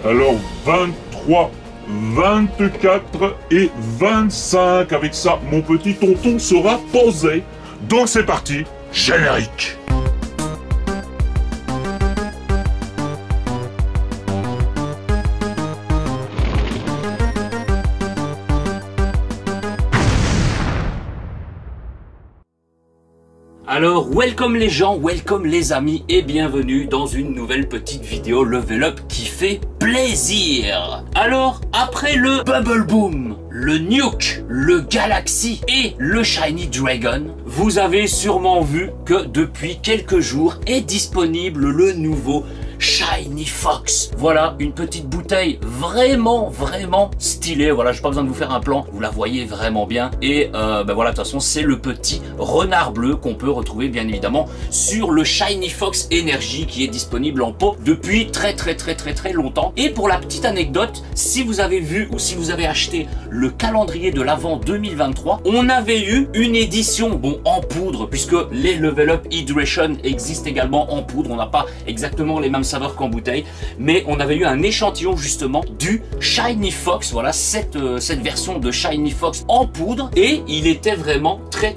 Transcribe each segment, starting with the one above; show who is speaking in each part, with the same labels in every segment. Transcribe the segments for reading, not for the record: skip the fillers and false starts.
Speaker 1: Alors 23, 24 et 25. Avec ça, mon petit tonton sera posé. Donc c'est parti, générique.
Speaker 2: Alors, welcome les gens, welcome les amis et bienvenue dans une nouvelle petite vidéo Level Up qui fait plaisir. Alors, après le Bubble Boom, le Nuke, le Galaxy et le Shiny Dragon, vous avez sûrement vu que depuis quelques jours est disponible le nouveau Shiny Fox. Voilà, une petite bouteille vraiment stylée. Voilà, j'ai pas besoin de vous faire un plan, vous la voyez vraiment bien. Et voilà, de toute façon, c'est le petit renard bleu qu'on peut retrouver bien évidemment sur le Shiny Fox Energy qui est disponible en pot depuis très longtemps. Et pour la petite anecdote, si vous avez vu ou si vous avez acheté le calendrier de l'Avent 2023, on avait eu une édition, bon, en poudre, puisque les Level Up Hydration existent également en poudre. On n'a pas exactement les mêmes saveurs qu'en bouteille, mais on avait eu un échantillon justement du Shiny Fox, voilà, cette version de Shiny Fox en poudre, et il était vraiment très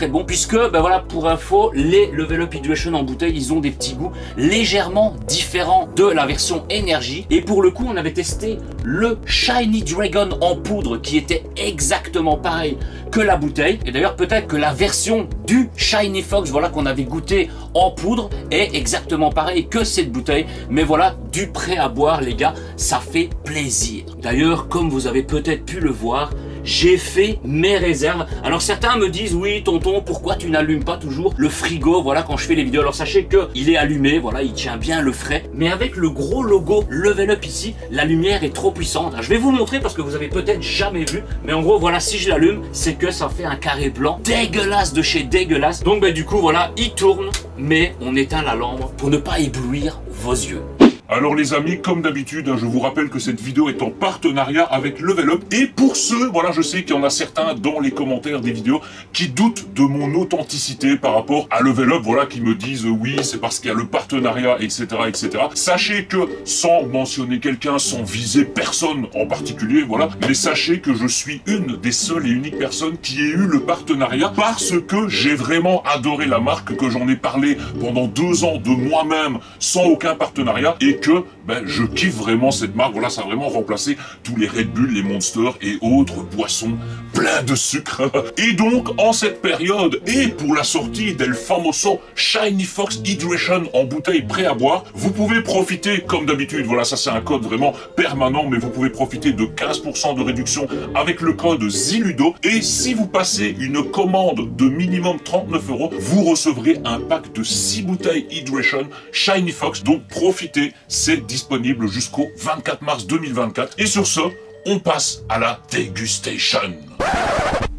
Speaker 2: bon, puisque ben voilà, pour info, les Level Up Hydration en bouteille, ils ont des petits goûts légèrement différents de la version énergie. Et pour le coup, on avait testé le Shiny Dragon en poudre qui était exactement pareil que la bouteille, et d'ailleurs peut-être que la version du Shiny Fox, voilà, qu'on avait goûté en poudre est exactement pareil que cette bouteille. Mais voilà, du prêt à boire les gars, ça fait plaisir. D'ailleurs, comme vous avez peut-être pu le voir, j'ai fait mes réserves. Alors certains me disent, oui tonton, pourquoi tu n'allumes pas toujours le frigo, voilà, quand je fais les vidéos. Alors sachez que il est allumé, voilà, il tient bien le frais, mais avec le gros logo Level Up ici, la lumière est trop puissante. Alors, je vais vous montrer parce que vous avez peut-être jamais vu, mais en gros voilà, si je l'allume, c'est que ça fait un carré blanc dégueulasse de chez dégueulasse. Donc du coup voilà, il tourne, mais on éteint la lampe pour ne pas éblouir vos yeux.
Speaker 1: Alors les amis, comme d'habitude, je vous rappelle que cette vidéo est en partenariat avec Level Up. Et pour ceux, voilà, je sais qu'il y en a certains dans les commentaires des vidéos qui doutent de mon authenticité par rapport à Level Up, voilà, qui me disent oui, c'est parce qu'il y a le partenariat, etc., etc. Sachez que, sans mentionner quelqu'un, sans viser personne en particulier, voilà, mais sachez que je suis une des seules et uniques personnes qui ait eu le partenariat parce que j'ai vraiment adoré la marque, que j'en ai parlé pendant 2 ans de moi-même sans aucun partenariat, et que je kiffe vraiment cette marque. Voilà, ça a vraiment remplacé tous les Red Bull, les Monster et autres boissons pleins de sucre. Et donc, en cette période, et pour la sortie del famoso Shiny Fox Hydration en bouteille prêt à boire, vous pouvez profiter, comme d'habitude, voilà, ça c'est un code vraiment permanent, mais vous pouvez profiter de 15% de réduction avec le code ZILUDO. Et si vous passez une commande de minimum 39 €, vous recevrez un pack de 6 bouteilles Hydration Shiny Fox. Donc profitez, c'est disponible jusqu'au 24 mars 2024. Et sur ce, on passe à la dégustation.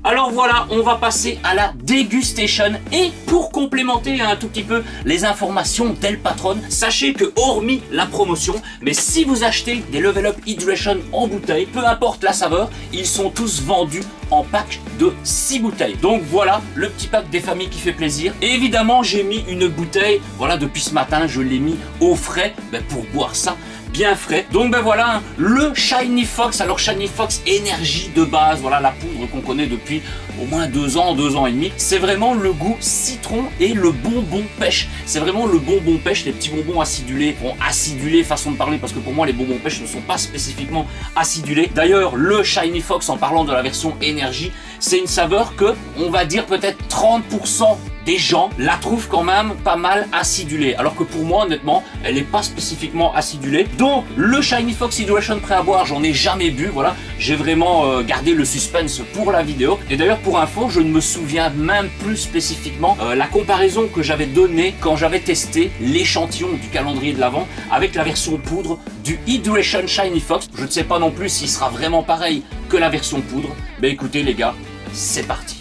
Speaker 2: Alors voilà, on va passer à la dégustation. Et pour complémenter un tout petit peu les informations d'El Patron, sachez que hormis la promotion, mais si vous achetez des Level Up Hydration en bouteille, peu importe la saveur, ils sont tous vendus en pack de 6 bouteilles. Donc voilà, le petit pack des familles qui fait plaisir. Et évidemment, j'ai mis une bouteille, voilà, depuis ce matin, je l'ai mis au frais pour boire ça bien frais. Donc voilà, hein, le Shiny Fox. Alors Shiny Fox Energy de base, voilà, la poudre qu'on connaît depuis au moins 2 ans et demi. C'est vraiment le goût citron et le bonbon pêche. C'est vraiment le bonbon pêche, les petits bonbons acidulés. Bon, acidulés, façon de parler, parce que pour moi les bonbons pêche ne sont pas spécifiquement acidulés. D'ailleurs, le Shiny Fox, en parlant de la version Energy, c'est une saveur que, on va dire peut-être 30% des gens la trouvent quand même pas mal acidulée, alors que pour moi honnêtement elle n'est pas spécifiquement acidulée. Donc le Shiny Fox Hydration prêt à boire, j'en ai jamais bu, voilà, j'ai vraiment gardé le suspense pour la vidéo. Et d'ailleurs pour info, je ne me souviens même plus spécifiquement la comparaison que j'avais donnée quand j'avais testé l'échantillon du calendrier de l'Avent avec la version poudre du Hydration Shiny Fox. Je ne sais pas non plus s'il sera vraiment pareil que la version poudre. Mais écoutez les gars, c'est parti.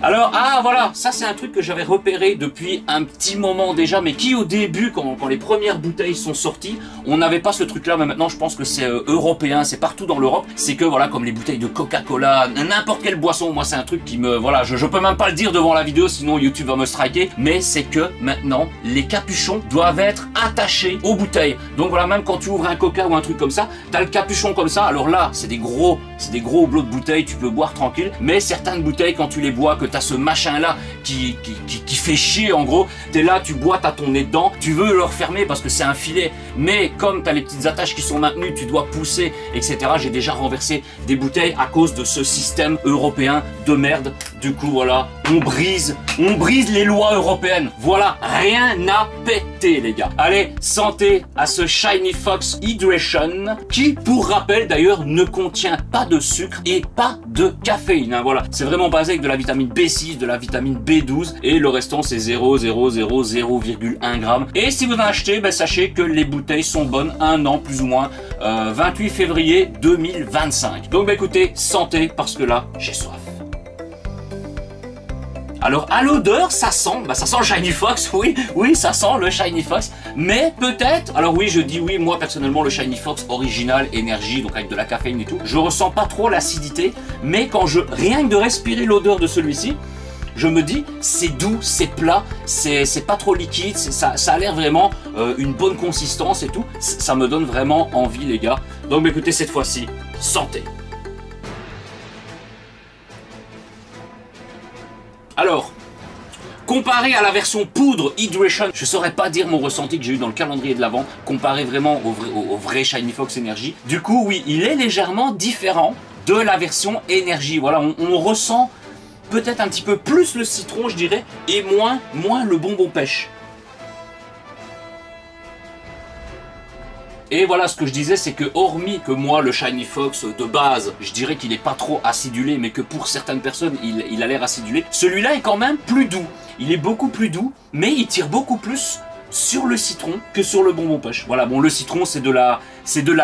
Speaker 2: Alors, ah voilà, ça c'est un truc que j'avais repéré depuis un petit moment déjà, mais qui au début, quand les premières bouteilles sont sorties, on n'avait pas ce truc là, mais maintenant je pense que c'est européen, c'est partout dans l'Europe. C'est que voilà, comme les bouteilles de Coca-Cola, n'importe quelle boisson, moi c'est un truc qui me... Voilà, je peux même pas le dire devant la vidéo, sinon YouTube va me striker, mais c'est que maintenant, les capuchons doivent être attachés aux bouteilles. Donc voilà, même quand tu ouvres un Coca ou un truc comme ça, t'as le capuchon comme ça. Alors là, c'est des gros hublots de bouteilles, tu peux boire tranquille, mais certaines bouteilles, quand tu les bois, que t'as ce machin là qui fait chier en gros, t'es là, tu bois, t'as ton nez dedans, tu veux le refermer parce que c'est un filet, mais comme t'as les petites attaches qui sont maintenues, tu dois pousser, etc. J'ai déjà renversé des bouteilles à cause de ce système européen de merde. Du coup voilà, on brise les lois européennes. Voilà, rien n'a pété les gars. Allez, santé à ce Shiny Fox Hydration qui, pour rappel d'ailleurs, ne contient pas de sucre et pas de caféine, hein, voilà. C'est vraiment basé avec de la vitamine B6, de la vitamine B12 et le restant c'est 0,1 g. Et si vous en achetez, ben, sachez que les bouteilles sont bonnes 1 an plus ou moins, 28 février 2025. Donc bah, écoutez, santé parce que là j'ai soif. Alors à l'odeur, ça sent le Shiny Fox, oui, ça sent le Shiny Fox, mais peut-être, alors oui, je dis oui, moi personnellement le Shiny Fox original, énergie, donc avec de la caféine et tout, je ressens pas trop l'acidité, mais quand rien que de respirer l'odeur de celui-ci, je me dis, c'est doux, c'est plat, c'est pas trop liquide, ça a l'air vraiment une bonne consistance et tout, ça me donne vraiment envie les gars. Donc écoutez, cette fois-ci, santé. Alors, comparé à la version poudre Hydration, je saurais pas dire mon ressenti que j'ai eu dans le calendrier de l'Avent, comparé vraiment au vrai Shiny Fox Energy. Du coup, oui, il est légèrement différent de la version Energy. Voilà, on ressent peut-être un petit peu plus le citron, je dirais, et moins le bonbon pêche. Et voilà, ce que je disais, c'est que hormis que moi, le Shiny Fox de base, je dirais qu'il est pas trop acidulé, mais que pour certaines personnes, il a l'air acidulé. Celui-là est quand même plus doux. Il est beaucoup plus doux, mais il tire beaucoup plus sur le citron que sur le bonbon pêche. Voilà, bon, le citron, c'est de la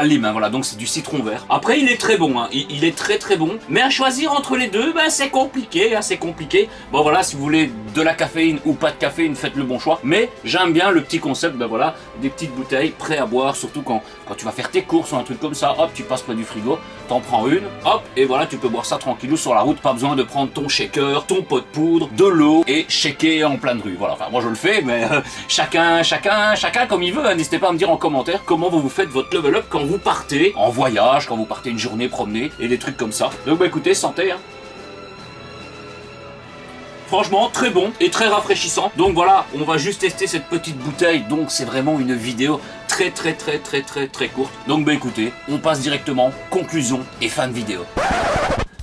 Speaker 2: lime, hein, voilà, donc c'est du citron vert. Après, il est très bon, hein, il est très bon, mais à choisir entre les deux, ben, c'est compliqué, hein, c'est compliqué. Bon, voilà, si vous voulez de la caféine ou pas de caféine, faites le bon choix. Mais j'aime bien le petit concept, ben voilà, des petites bouteilles prêtes à boire, surtout quand tu vas faire tes courses ou un truc comme ça, hop, tu passes près du frigo, t'en prends une, hop, et voilà, tu peux boire ça tranquillou sur la route, pas besoin de prendre ton shaker, ton pot de poudre, de l'eau et shaker en pleine rue. Voilà, enfin, moi je le fais, mais chacun comme il veut, hein. N'hésitez pas à me dire en commentaire comment vous faites votre level up quand vous partez en voyage, quand vous partez une journée promener et des trucs comme ça. Donc bah écoutez, santé, hein. Franchement, très bon et très rafraîchissant. Donc voilà, on va juste tester cette petite bouteille. Donc c'est vraiment une vidéo très courte. Donc bah écoutez, on passe directement, conclusion et fin de vidéo.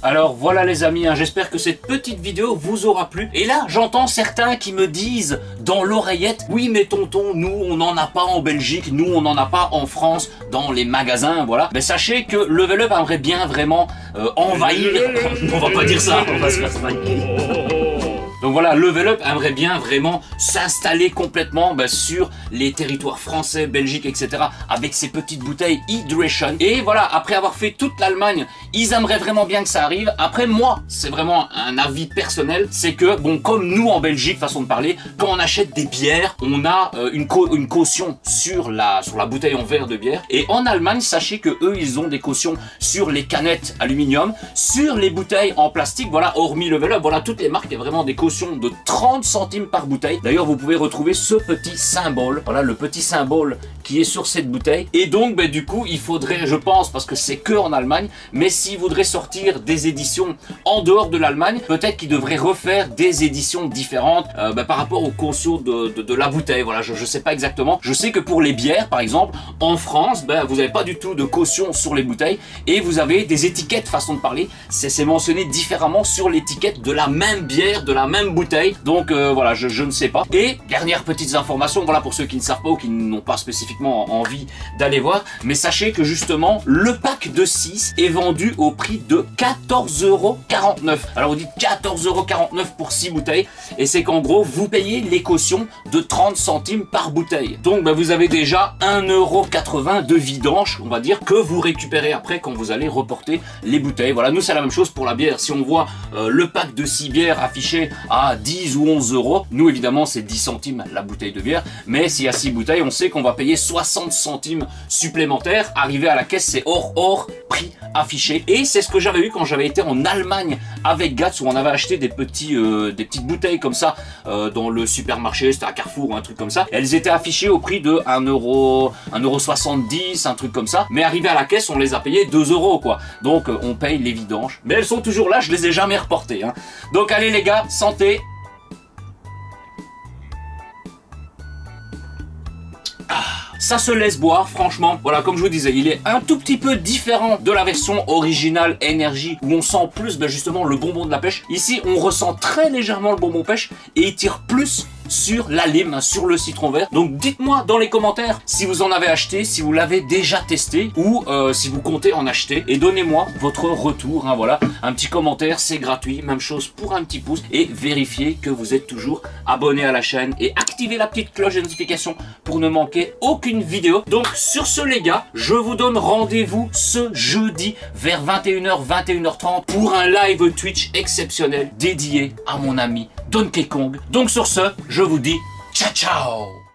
Speaker 2: Alors voilà les amis, hein, j'espère que cette petite vidéo vous aura plu. Et là, j'entends certains qui me disent dans l'oreillette, oui mais tonton, nous on n'en a pas en Belgique, nous on n'en a pas en France, dans les magasins, voilà. Mais sachez que Level Up aimerait bien vraiment envahir, on va pas dire ça, on va se faire striker. Donc voilà, Level Up aimerait bien vraiment s'installer complètement sur les territoires français, Belgique, etc. avec ces petites bouteilles Hydration. Et voilà, après avoir fait toute l'Allemagne, ils aimeraient vraiment bien que ça arrive. Après moi, c'est vraiment un avis personnel, c'est que, bon, comme nous en Belgique, façon de parler, quand on achète des bières, on a une caution sur la bouteille en verre de bière. Et en Allemagne, sachez que eux, ils ont des cautions sur les canettes aluminium, sur les bouteilles en plastique, voilà, hormis Level Up, voilà, toutes les marques, il y a vraiment des cautions de 30 centimes par bouteille. D'ailleurs, vous pouvez retrouver ce petit symbole, voilà, le petit symbole qui est sur cette bouteille. Et donc, du coup, il faudrait, je pense, parce que c'est que en Allemagne, mais s'il voudrait sortir des éditions en dehors de l'Allemagne, peut-être qu'il devrait refaire des éditions différentes par rapport aux cautions de la bouteille. Voilà, je sais pas exactement. Je sais que pour les bières, par exemple, en France, vous n'avez pas du tout de caution sur les bouteilles et vous avez des étiquettes, façon de parler. C'est mentionné différemment sur l'étiquette de la même bière, de la même même bouteille. Donc voilà, je ne sais pas. Et dernière petite information, voilà pour ceux qui ne savent pas ou qui n'ont pas spécifiquement envie d'aller voir, mais sachez que justement le pack de 6 est vendu au prix de 14,49 €. Alors vous dites 14,49 € pour 6 bouteilles, et c'est qu'en gros vous payez les cautions de 30 centimes par bouteille. Donc bah, vous avez déjà 1,80 € de vidange, on va dire, que vous récupérez après quand vous allez reporter les bouteilles. Voilà, nous c'est la même chose pour la bière. Si on voit le pack de 6 bières affiché à 10 ou 11 €, nous évidemment c'est 10 centimes la bouteille de bière, mais s'il y a 6 bouteilles, on sait qu'on va payer 60 centimes supplémentaires. Arrivé à la caisse, c'est hors prix affiché. Et c'est ce que j'avais eu quand j'avais été en Allemagne avec Gatz, où on avait acheté des petites bouteilles comme ça dans le supermarché, c'était à Carrefour ou un truc comme ça. Elles étaient affichées au prix de 1,70 €, un truc comme ça. Mais arrivé à la caisse, on les a payées 2 € quoi. Donc on paye les vidanges. Mais elles sont toujours là, je les ai jamais reportées. Hein. Donc allez les gars, santé. Ça se laisse boire, franchement. Voilà, comme je vous disais, il est un tout petit peu différent de la version originale énergie, où on sent plus justement le bonbon de la pêche. Ici, on ressent très légèrement le bonbon pêche et il tire plus sur la lime, sur le citron vert. Donc dites-moi dans les commentaires si vous en avez acheté, si vous l'avez déjà testé ou si vous comptez en acheter, et donnez-moi votre retour. Hein, voilà, un petit commentaire, c'est gratuit. Même chose pour un petit pouce, et vérifiez que vous êtes toujours abonné à la chaîne et activez la petite cloche de notification pour ne manquer aucune vidéo. Donc sur ce les gars, je vous donne rendez-vous ce jeudi vers 21 h 21 h 30 pour un live Twitch exceptionnel dédié à mon ami Donkey Kong. Donc sur ce, je vous dis ciao ciao.